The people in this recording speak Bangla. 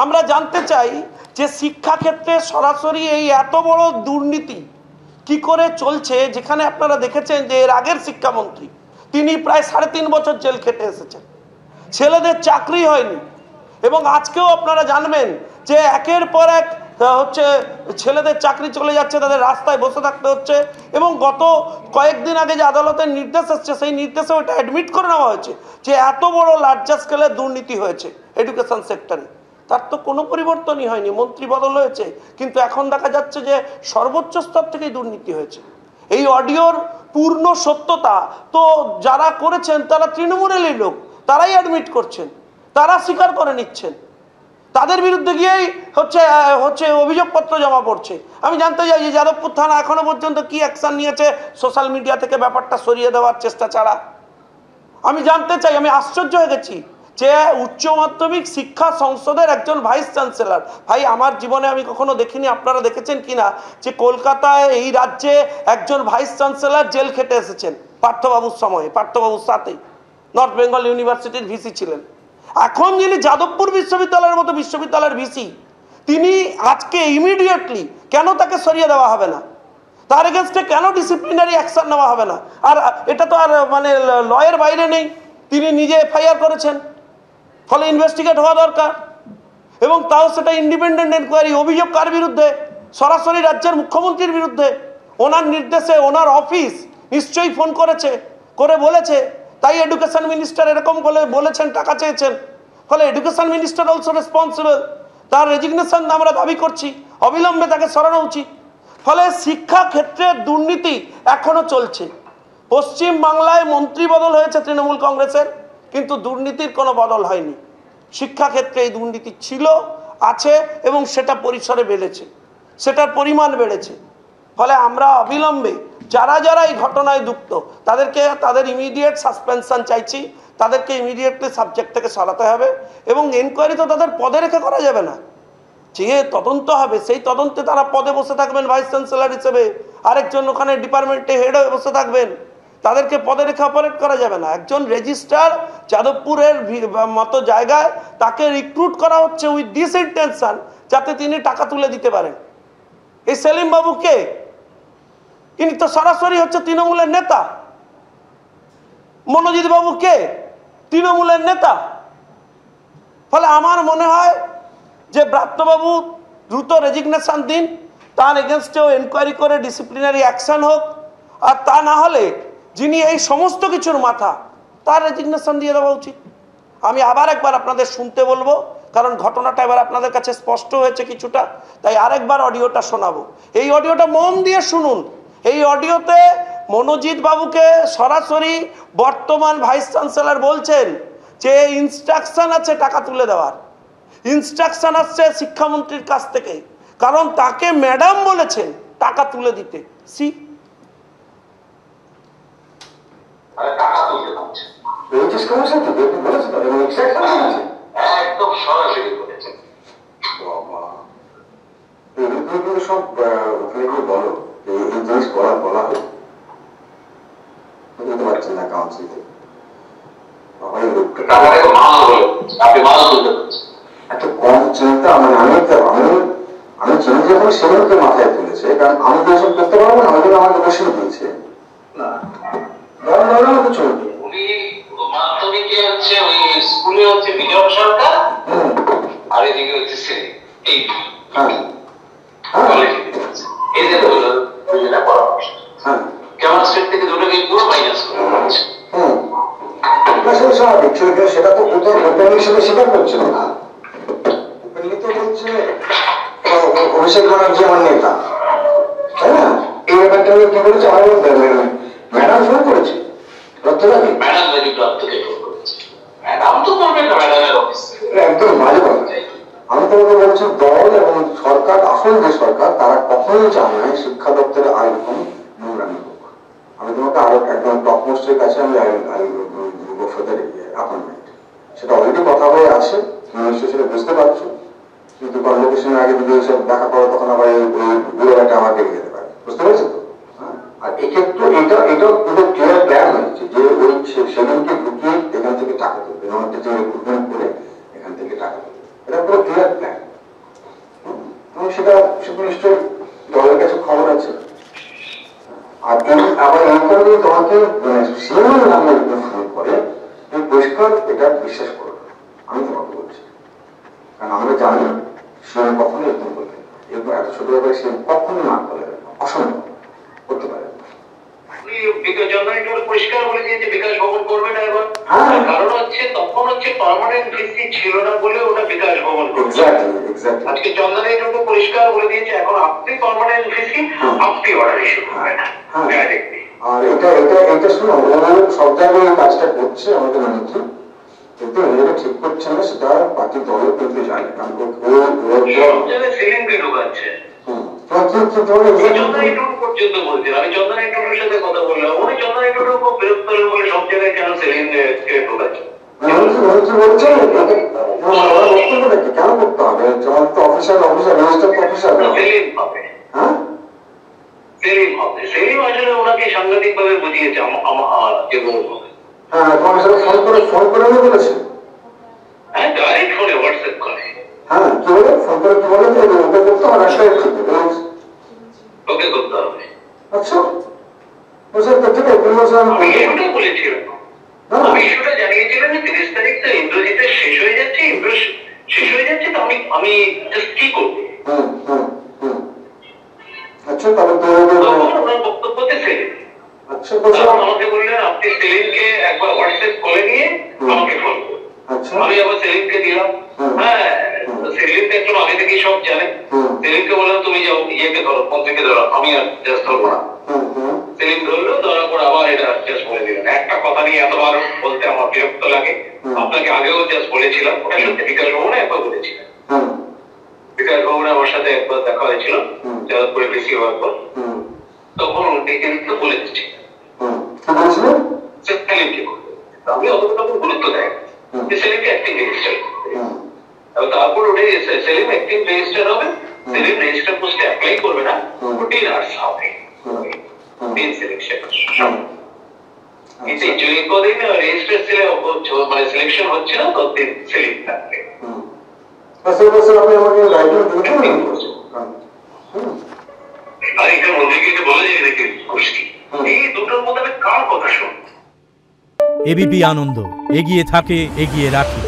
আমরা জানতে চাই যে শিক্ষাক্ষেত্রে সরাসরি এই এত বড় দুর্নীতি কি করে চলছে, যেখানে আপনারা দেখেছেন যে এর আগের শিক্ষামন্ত্রী তিনি প্রায় 3.5 বছর জেল খেটে এসেছেন, ছেলেদের চাকরি হয়নি। এবং আজকেও আপনারা জানবেন যে একের পর এক হচ্ছে ছেলেদের চাকরি চলে যাচ্ছে, তাদের রাস্তায় বসে থাকতে হচ্ছে। এবং গত কয়েকদিন আগে যে আদালতের নির্দেশ আসছে, সেই নির্দেশে ওটা অ্যাডমিট করে নেওয়া হয়েছে যে এত বড় লার্জার স্কেলের দুর্নীতি হয়েছে এডুকেশন সেক্টরে। তার তো কোনো পরিবর্তনই হয়নি, মন্ত্রী বদল হয়েছে, কিন্তু এখন দেখা যাচ্ছে যে সর্বোচ্চ স্তর থেকেই দুর্নীতি হয়েছে। এই অডিওর পূর্ণ সত্যতা তো যারা করেছেন তারা তৃণমূলেরই লোক, তারাই অ্যাডমিট করছেন, তারা স্বীকার করে নিচ্ছেন, তাদের বিরুদ্ধে গিয়েই হচ্ছে অভিযোগপত্র জমা পড়ছে। আমি জানতে চাই যে যাদবপুর থানা এখনো পর্যন্ত কি অ্যাকশন নিয়েছে সোশ্যাল মিডিয়া থেকে ব্যাপারটা সরিয়ে দেওয়ার চেষ্টা ছাড়া। আমি জানতে চাই, আমি আশ্চর্য হয়ে গেছি যে উচ্চ মাধ্যমিক শিক্ষা সংসদের একজন ভাইস চ্যান্সেলর, ভাই আমার জীবনে আমি কখনো দেখিনি, আপনারা দেখেছেন কিনা, যে কলকাতায় এই রাজ্যে একজন ভাইস চ্যান্সেলর জেল খেটে এসেছেন পার্থবাবুর সময়ে, পার্থবাবুর সাথেই নর্থ বেঙ্গল ইউনিভার্সিটির ভিসি ছিলেন। এখন যিনি যাদবপুর বিশ্ববিদ্যালয়ের মতো বিশ্ববিদ্যালয়ের ভিসি, তিনি আজকে ইমিডিয়েটলি কেন তাকে সরিয়ে দেওয়া হবে না, তার এগেনস্টে কেন ডিসিপ্লিনারি অ্যাকশন নেওয়া হবে না? আর এটা তো আর মানে লয়ের বাইরে নেই, তিনি নিজে এফআইআর করেছেন, ফলে ইনভেস্টিগেট হওয়া দরকার। এবং তাও সেটা ইন্ডিপেন্ডেন্ট এনকোয়ারি। অভিযোগ কার বিরুদ্ধে? সরাসরি রাজ্যের মুখ্যমন্ত্রীর বিরুদ্ধে। ওনার নির্দেশে ওনার অফিস নিশ্চয়ই ফোন করেছে, করে বলেছে, তাই এডুকেশন মিনিস্টার এরকম বলেছেন, টাকা চেয়েছেন। ফলে এডুকেশন মিনিস্টার অলসো রেসপন্সিবল। তার রেজিগনেশন আমরা দাবি করছি, অবিলম্বে তাকে সরানো উচিত। ফলে শিক্ষা ক্ষেত্রে দুর্নীতি এখনো চলছে। পশ্চিম বাংলায় মন্ত্রী বদল হয়েছে তৃণমূল কংগ্রেসের, কিন্তু দুর্নীতির কোনো বদল হয়নি। শিক্ষাক্ষেত্রে এই দুর্নীতি ছিল, আছে এবং সেটা পরিসরে বেড়েছে, সেটার পরিমাণ বেড়েছে। ফলে আমরা অবিলম্বে যারা যারা এই ঘটনায় যুক্ত তাদেরকে তাদের ইমিডিয়েট সাসপেনশন চাইছি, তাদেরকে ইমিডিয়েটলি সাবজেক্ট থেকে সরাতে হবে। এবং এনকোয়ারি তো তাদের পদে রেখে করা যাবে না, যে তদন্ত হবে সেই তদন্তে তারা পদে বসে থাকবেন ভাইস চ্যান্সেলর হিসেবে, আরেকজন ওখানে ডিপার্টমেন্টে হেড হয়ে বসে থাকবেন, তাদেরকে পদে রেখে অপারেট করা যাবে না। একজন রেজিস্ট্রার যাদবপুরের মতো জায়গায় তাকে রিক্রুট করা হচ্ছে উইথ দিস ইন্টেনশন যাতে তিনি টাকা তুলে দিতে পারেন। এই সেলিম বাবু কে? ইনি তো সরাসরি হচ্ছে তৃণমূলের নেতা। মনোজিৎ বাবু কে? তৃণমূলের নেতা। ফলে আমার মনে হয় যে ব্রাত্যবাবু দ্রুত রেজিগনেশন দিন, তার এগেনস্টেও এনকোয়ারি করে ডিসিপ্লিনারি অ্যাকশন হোক। আর তা না হলে যিনি এই সমস্ত কিছুর মাথা, তার রেজিগনেশন দিয়ে দেওয়া উচিত। আমি আবার একবার আপনাদের শুনতে বলবো, কারণ ঘটনাটা এবার আপনাদের কাছে স্পষ্ট হয়েছে কিছুটা, তাই আরেকবার অডিওটা শোনাবো। এই অডিওটা মন দিয়ে শুনুন। এই অডিওতে মনোজিৎ বাবুকে সরাসরি বর্তমান ভাইস চ্যান্সেলর বলছেন যে ইনস্ট্রাকশন আছে টাকা তুলে দেওয়ার, ইনস্ট্রাকশন আসছে শিক্ষামন্ত্রীর কাছ থেকে, কারণ তাকে ম্যাডাম বলেছেন টাকা তুলে দিতে। সি একদম সরাসরি বলেছেন। সব বলো যে এই জিনিস বলা হয় বুঝতে পারছেন না কাউন্সিল থেকে একটা কম চিন্তা মানে আমি চিনি যখন সেগুলোকে মাথায় তুলেছে, কারণ আমি তো এসব করতে পারবো না, আমাদের আমাকে বসে দিয়েছে না চলবে। উনি মাধ্যমিকে হচ্ছে ওই স্কুলে হচ্ছে বিজয় সরকার, আর এদিকে হচ্ছে এই কেমন স্টেট থেকে দুটোকে পুরো মাইনাস করে দিচ্ছে। স্বাভাবিক, সেটা তো ওপেন হিসেবে স্বীকার করছিল না, ওপেনলি তো বলছে অভিষেক ব্যানার্জি আমার নেতা, তাই না? এই ব্যাপারটা কি বলেছে? আমার ম্যাডাম ফোন করেছে, ম্যাডাম ম্যাডাম তো করবেন না, ম্যাডামের অফিস একদম বাজে কথা। আমি তোমাকে বলছি দল এবং সরকার, আসল যে সরকার, তারা কখনোই চায় না শিক্ষা দপ্তরে আইরকম নোংরামি হোক। আমি তোমাকে আরো একদম টপ মোস্টের কাছে আমি অ্যাপয়েন্টমেন্ট, সেটা অলরেডি কথা হয়ে আছে, নিশ্চয়ই সেটা বুঝতে পারছো। কিন্তু কনভোকেশনের আগে যদি এসব দেখা করো তখন আবার ওই বুড়োটা আমার বেরিয়ে যেতে পারে, বুঝতে পারছো তো? আর এক্ষেত্রে এটা পুরো ক্লিয়ার প্ল্যান হয়েছে যে ওই সেদিনকে ঢুকিয়ে এখান থেকে টাকা তুলবে, রিক্রুটমেন্ট করে এখান থেকে টাকা তুলবে, এটা পুরো ক্লিয়ার প্ল্যান। সেটা নিশ্চয়ই দলের কাছে খবর আছে। আর তুমি আবার এই কারণে তোমাকে সিএম নামে ফোন করে তুমি পরিষ্কার এটা বিশ্বাস করো না, আমি তোমাকে বলছি। কারণ আমরা জানি সিএম কখনোই এরকম বলবে, এরপর এত ছোট ব্যাপারে সে কখনোই না করে, অসম্ভব করতে পারে। পরিষ্কার বলে দিয়েছে বিকাশ ভবন করবে না এবার, কারণ হচ্ছে তখন হচ্ছে পার্মানেন্ট ভিসি ছিল না বলে ওটা বিকাশ ভবন করছে। আজকে চন্দন এইটুকু পরিষ্কার বলে দিয়েছে এখন আপনি পার্মানেন্ট ভিসি, আপনি অর্ডার ইস্যু করবেন না। আর এটা শুনো, ও সব জায়গায় এই কাজটা করছে আমাদের মানিকি, কিন্তু এটা ঠিক করছে না, সেটা বাকি দলও কিন্তু জানে। কারণ সব জায়গায় সেলিমকে ঢোকাচ্ছে। পর্যন্ত বলছেন, আমি চন্দন টুটুর সাথে কথা বললাম, উনি চন্দন টুটু খুব বিরক্ত হলেন বলে সব জায়গায় কেন সেলিমকে ঢোকাচ্ছে। কেন করতে হবে? অফিসার সেলিম হবে, সেলিম হবে, সেলিম আসলে ওনাকে সাংঘাতিক ভাবে বুঝিয়েছে যে বলবো। হ্যাঁ, তোমার সাথে ফোন করে বলেছে। হ্যাঁ, ডাইরেক্ট ফোনে হোয়াটসঅ্যাপ করে। হ্যাঁ, কি বলে ফোন করে কি বলে যে ওকে করতে হবে, ওকে করতে হবে। আচ্ছা, ঠিক আছে, আমি ইস্যুটা বলেছিলাম, আমি ইস্যুটা জানিয়েছিলাম যে 30 তারিখ তো ইন্দ্রজিতের শেষ হয়ে যাচ্ছে, শেষ হয়ে যাচ্ছে, তো আমি জাস্ট কি করবো। আচ্ছা, তাহলে ওনার বক্তব্যতে সেলিম। আচ্ছা, আমাকে বললেন আপনি সেলিমকে একবার হোয়াটসঅ্যাপ করে নিয়ে আমাকে ফোন করুন। আমি আবার সেলিমকে দিলাম। হ্যাঁ, সেলিমকে একটু আগে থেকেই সব জানে। সেলিমকে বললাম তুমি যাও ইয়েকে ধরো, মন্ত্রীকে ধরো, আমি আর জাস্ট ধরবো না। সেলিম ধরলো, ধরার পর আবার এটা জাস্ট বলে দিলেন। একটা কথা নিয়ে এতবার বলতে আমার বিরক্ত লাগে। আপনাকে আগেও জাস্ট বলেছিলাম, ওটা সত্যি বিকাশ ভবনে একবার বলেছিলেন। বিকাশ ভবনে আমার সাথে একবার দেখা হয়েছিল যাদবপুরে বেশি হওয়ার পর, তখন উনি কিন্তু বলে দিচ্ছি সেলিমকে, আমি অতটা গুরুত্ব দেয় যে সেলিমকে অ্যাক্টিং রেজিস্টার, তারপর ওটা সেলিম অ্যাক্টিং রেজিস্টার হবে, সেলিম রেজিস্টার পোস্টে অ্যাপ্লাই করবে না, ওটি নার্স হবে মেন সিলেকশন। কিন্তু যে কদিন রেজিস্টার ছেলে মানে সিলেকশন হচ্ছে না ততদিন সেলিম থাকবে। আর এটা মন্ত্রীকে বলা যায় নাকি গোষ্ঠী, এই দুটোর মধ্যে আমি কার কথা শুন। এবিপি আনন্দ এগিয়ে থাকে, এগিয়ে রাখে।